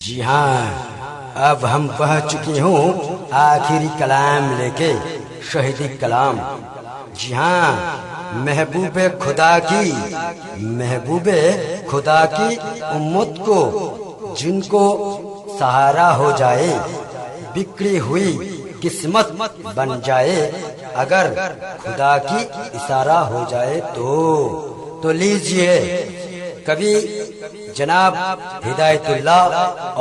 जी हाँ, अब हम पह चुकी हूँ आखिरी कलाम लेके शहीदी कलाम। जी हाँ, महबूबे खुदा की उम्मत को जिनको सहारा हो जाए, बिखरी हुई किस्मत बन जाए, अगर खुदा की इशारा हो जाए तो लीजिए कवि जनाब हिदायतुल्लाह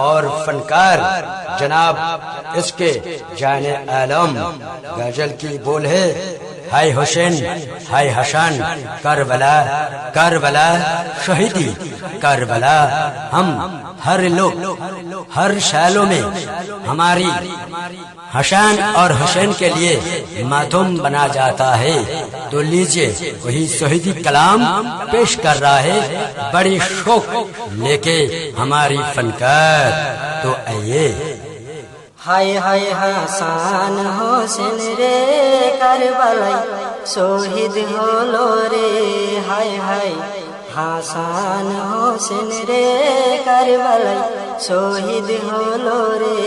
और फनकार जनाब इसके जाने आलम गजल की बोल है। हाय हुसैन हाय हसन करबला करबला शहीदी करबला। हम हर लोग हर शैलों में हमारी हसन और हुसैन के लिए मातम बना जाता है। तो लीजिए वही शहीदी कलाम पेश कर रहा है बड़ी शौक लेके हमारी फनकार। तो आइए। हाय हाय हसन হোসেন রে কারবালায় শহীদ হলো রে। হায় হায় হাসান হোসেন রে কারবালায় শহীদ হলো রে।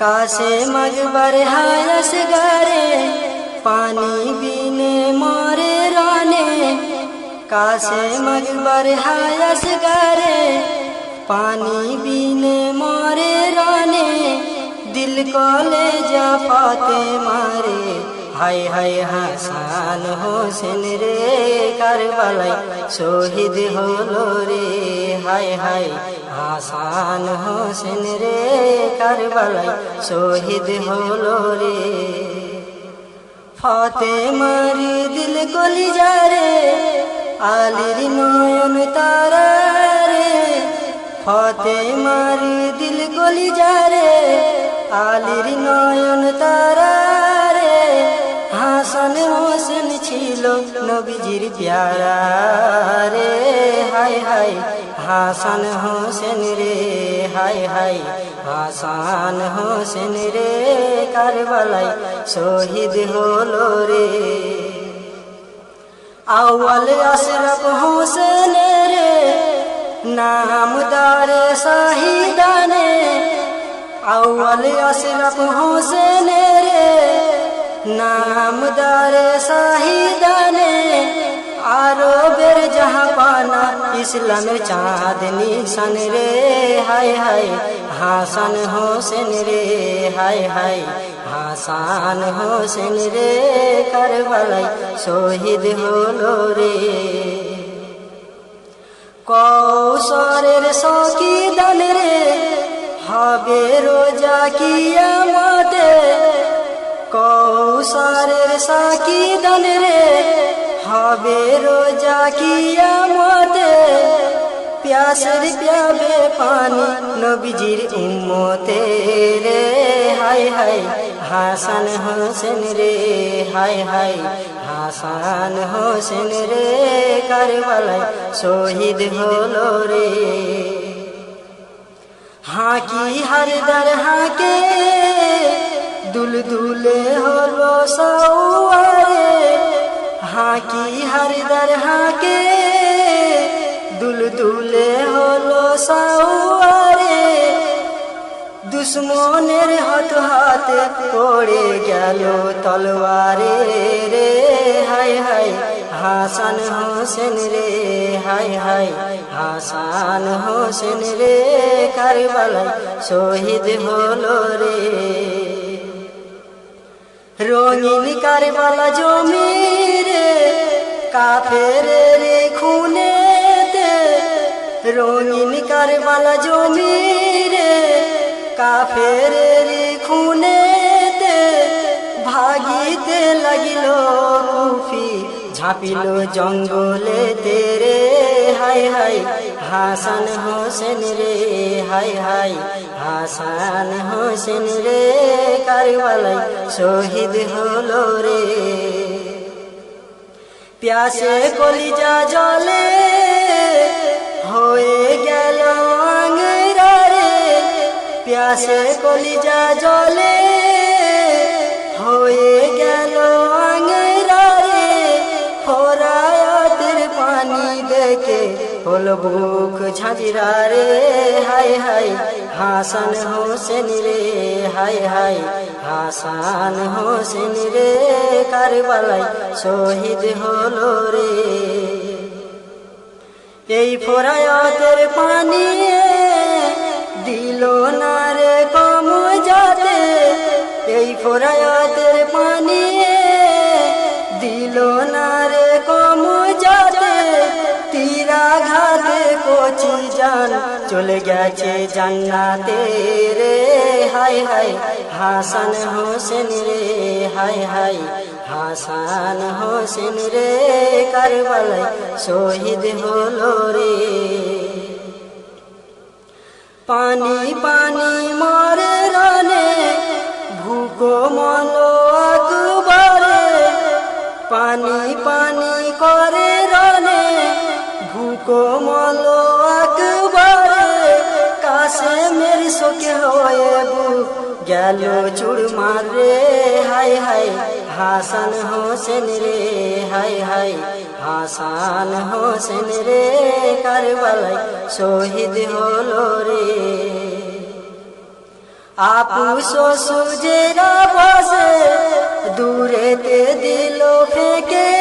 কাছে মগবার হায়স গারে পানি বিনে মরে রানে। কাছে মগবার হায়স গারে पानी बिने मारे राने। दिल को ले जा पाते मारे। हाय हाय हसन হোসেন রে কারবালায় শহীদ হলো রে। হায় হায় হাসান হোসেন রে কারবালায় শহীদ হলো রে। ফাতেমার দিল গলি যারে আলীর নয়ন তারা রে। ফাতেমার দিল গলি যারে আলীর নয়ন তারা রে। হাসান হোসেন ছিল নবীজির প্যারা রে। হায় হায় হাসান হোসেন রে। হায় হায় হাসান হোসেন রে কারবালায় শহীদ হলো রে। আউয়াল আশরাফ হোসেন রে नामदार शाहिदाने। अव्वल अशरफ হোসেন রে नामदार शाहिदाने। আরবের জাহাপানা ইসলামের চাঁদনি শান রে। হায় হায় হাসান হোসেন রে। হায় হায় হাসান হোসেন রে কারবালায় শহীদ হলো রে। কৌশলের সকিদান রে হবে রোজা কিয়ামতে। কৌশলের সকিদান রে হবে রোজা কিয়ামতে। প্যাসের প্যাবে পানি নবীজির উম্মতে রে। হায় হায় হাসান হোসেন রে। হায় হায় হাসান হোসেন রে কারবালায় শহীদ হলো রে। হাকি হারদার হাকে দুলদুলে হলো সওয়ারে। হাকি হারদার হাকে দুলদুলে হলো সওয়ারে। দুশ্মনের হাতে পড়ে গেল তলোয়ারে রে। হায় হায় হাসান হোসেন রে। হায় হায় হাসান হোসেন রে কারবালায় শহীদ হলো রে। রঙিন কারবালা জমি রে কাফেরের খুনেতে। রঙিন কারবালা জমি রে কাফেরের খুনেতে। ভাগিতে লাগিল কুফি ঝাঁপিল জঙ্গলে তেরে। হায় হায় হাসান হোসেন রে। হায় হায় হাসান হোসেন রে কারবালায় শহীদ হলো রে। প্যাসে কলিজা জলে হয়ে গেল আঙ্গরা রে। প্যাসে কলিজা জলে হয়ে গেল আঙ্গরা রে। ফোরায়াতের পানি দেখে হলো বুক ঝাঁঝরা রে, হায় হায় হাসান হোসেন রে, হায় হায় হাসান হোসেন রে, কারবালায় শহীদ হলো রে। এই ফোরায়াতের পানি দিল না রে কম যাতে, এই ফোরায়াতের পানি দিল না রে কম যাতে, তীরাঘাতে কচি জান চলে গেছে জান্নাতে রে, হায় হায় হাসান হোসেন রে, হায় হায় হাসান হোসেন রে, কারবালায় শহীদ হলো রে। পানি পানি মরে রানে ভুকো মলো আকবরে, পানি পানি করে রানে ভুকো মলো আকবরে, কাশেমের শোকে হয়ে বুক গেল চুরমার রে, হায় হায় হাসান হোসেন রে, হায় হায় হাসান হোসেন রে, কারবালায় শহীদ হলো রে। আপু শ্বশুরেরা বসে দূরেতে দিল ফেঁকে,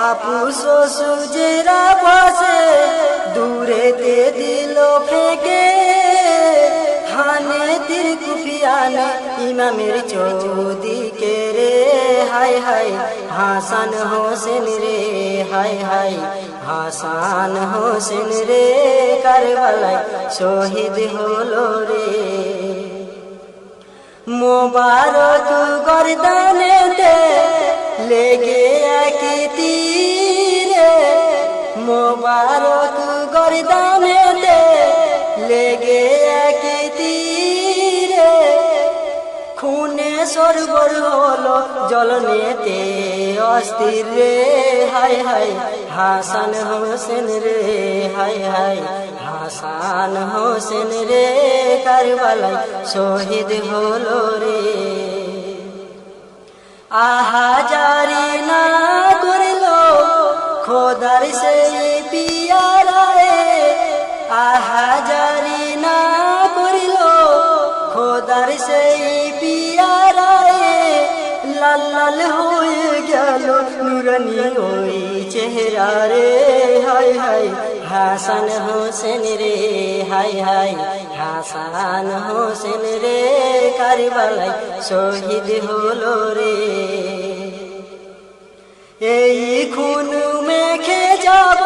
আপু শ্বশুরেরা বসে দূরেতে দিল ফেঁকে, হানে তীর কুফিয়ানে ইমামের চৌদিকে রে, হায় হায় হাসান হোসেন রে, হায় হায় হাসান হোসেন রে, কারবালায় শহীদ হলো রে। মোবারক গর্দানেতে লেগে এক তীরে, মোবারক গর্দানেতে লেগে এক তীরে, খুনে সরবর হলো জ্বলনেতে অস্থির রে, হায় হায় হাসান হোসেন রে, হায় হায় হাসান হোসেন রে, কারবালায় শহীদ হলো রে। আহাজারি না করলো খোদার সেই পিয়ারা রে, আহাজারি না করলো খোদার সেই পিয়ারা রে, লাল লাল হয়ে গেল নুরানি ওই চেহারা রে, হায় হায় হাসান হোসেন রে, হায় হায় হাসান হোসেন রে, কারবালায় শহীদ হলো রে। এই খুন মেখে যাব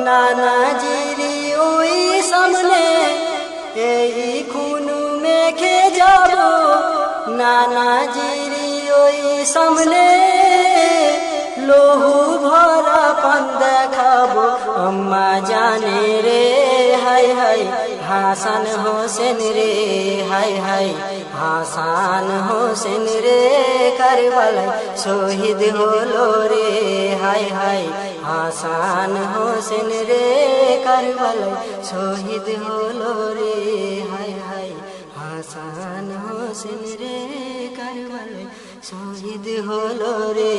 নানাজিরি ওই সামনে, এই খুন মেখে যাব নানাজিরি ওই সামনে, লহু ভরা পান দেখাবো আম্মা জানে রে, হায় হায় হাসান হোসেন রে, হায় হায় হাসান হোসেন রে, কারবালায় শহীদ হলো রে, হায় হায় হাসান হোসেন রে, কারবালায় শহীদ হলো রে, হায় হায় হাসান হোসেন রে, কারবালায় শহীদ হলো রে।